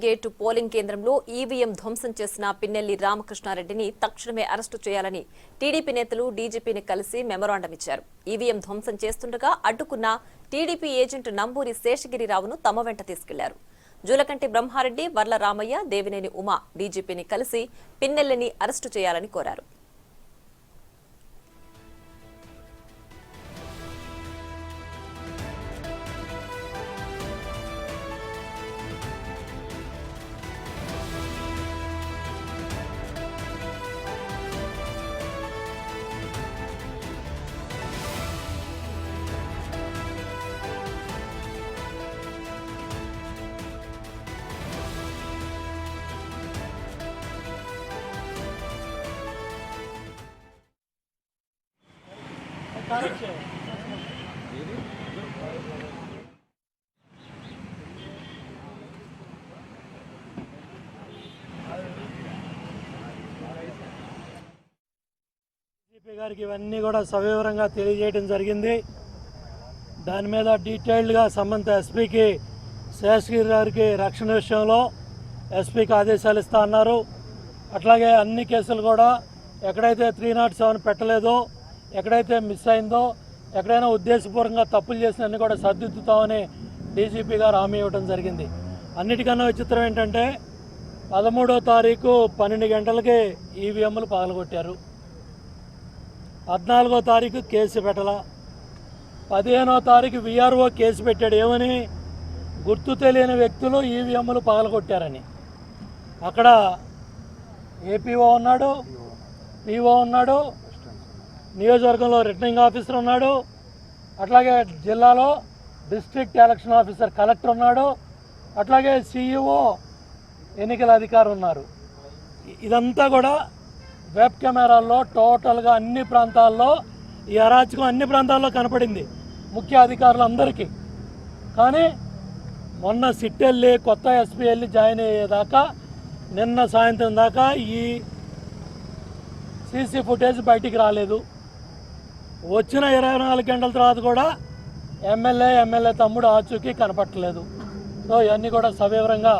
Gate polling కేంద్రంలో EVM ధ్వంసం చేసిన పిన్నెల్లి రామకృష్ణారెడ్డిని తక్షణమే అరెస్టు చేయాలని టీడీపీ నేతలు డీజీపీని కలిసి మెమొరాండం ఇచ్చారు. ఈవీఎం ధ్వంసం చేస్తుండగా అడ్డుకున్న టీడీపీ ఏజెంట్ నంబూరి శేషగిరిరావును తమ వెంట తీసుకెళ్లారు. జూలకంటి బ్రహ్మారెడ్డి, వర్ల రామయ్య, దేవినేని ఉమా డీజీపీని కలిసి పిన్నెల్లిని అరెస్టు చేయాలని కోరారు. డీజీపీ గారికి ఇవన్నీ కూడా సవివరంగా తెలియజేయడం జరిగింది. దాని మీద డీటెయిల్డ్గా సంబంధిత ఎస్పీకి శేషగిరి గారికి రక్షణ విషయంలో ఎస్పీకి ఆదేశాలు ఇస్తా అన్నారు. అట్లాగే అన్ని కేసులు కూడా ఎక్కడైతే 307 పెట్టలేదో, ఎక్కడైతే మిస్ అయిందో, ఎక్కడైనా ఉద్దేశపూర్వకంగా తప్పులు చేసిన అన్ని కూడా సర్దిద్దుతామని డీజీపీ గారు హామీ ఇవ్వడం జరిగింది. అన్నిటికన్నా విచిత్రం ఏంటంటే 13వ తారీఖు 12 గంటలకి ఈవీఎంలు పగలగొట్టారు. 14వ తారీఖు కేసు పెట్టాల, 15వ తారీఖు వీఆర్ఓ కేసు పెట్టాడు. ఏమని? గుర్తు తెలియని వ్యక్తులు ఈవీఎంలు పగలగొట్టారని. అక్కడ ఏపీఓ ఉన్నాడు, పీఓ ఉన్నాడు, నియోజకవర్గంలో రిటర్నింగ్ ఆఫీసర్ ఉన్నాడు, అట్లాగే జిల్లాలో డిస్ట్రిక్ట్ ఎలక్షన్ ఆఫీసర్ కలెక్టర్ ఉన్నాడు, అట్లాగే సిఇఓ ఎన్నికల అధికారులు ఉన్నారు. ఇదంతా కూడా వెబ్ కెమెరాల్లో టోటల్గా అన్ని ప్రాంతాల్లో ఈ అరాచకం అన్ని ప్రాంతాల్లో కనపడింది ముఖ్య అధికారులందరికీ. కానీ మొన్న సిట్ వెళ్ళి కొత్త ఎస్పీ వెళ్ళి జాయిన్ అయ్యేదాకా, నిన్న సాయంత్రం దాకా ఈ సీసీ ఫుటేజ్ బయటికి రాలేదు. వచ్చిన 24 గంటల తర్వాత కూడా ఎమ్మెల్యే తమ్ముడు ఆచూకీ కనపట్టలేదు. సో ఇవన్నీ కూడా సవివరంగా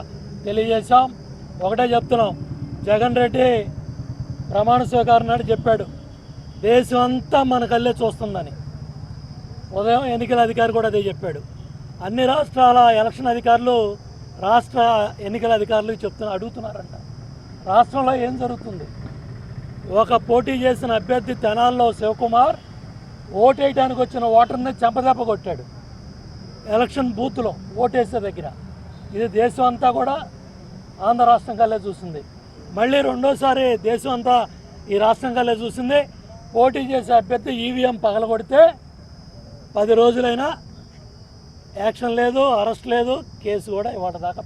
తెలియజేశాం. ఒకటే చెప్తున్నాం, జగన్ రెడ్డి ప్రమాణ స్వీకారం నాడు చెప్పాడు దేశం అంతా మన కళ్ళే చూస్తుందని. ఉదయం ఎన్నికల అధికారి కూడా అదే చెప్పాడు. అన్ని రాష్ట్రాల ఎలక్షన్ అధికారులు రాష్ట్ర ఎన్నికల అధికారులకు అడుగుతున్నారంట రాష్ట్రంలో ఏం జరుగుతుంది. ఒక పోటీ చేసిన అభ్యర్థి తెనాల్లో శివకుమార్ ఓటేయడానికి వచ్చిన ఓటర్ని చెంపదెబ్బ కొట్టాడు ఎలక్షన్ బూత్లో ఓటేసే దగ్గర. ఇది దేశం అంతా కూడా ఆంధ్ర రాష్ట్రం కల్లే చూసింది. మళ్ళీ రెండోసారి దేశం అంతా ఈ రాష్ట్రం కల్లే చూసింది. పోటీ చేసే అభ్యర్థి ఈవీఎం పగలగొడితే 10 రోజులైనా యాక్షన్ లేదు, అరెస్ట్ లేదు, కేసు కూడా ఇవాళ దాకా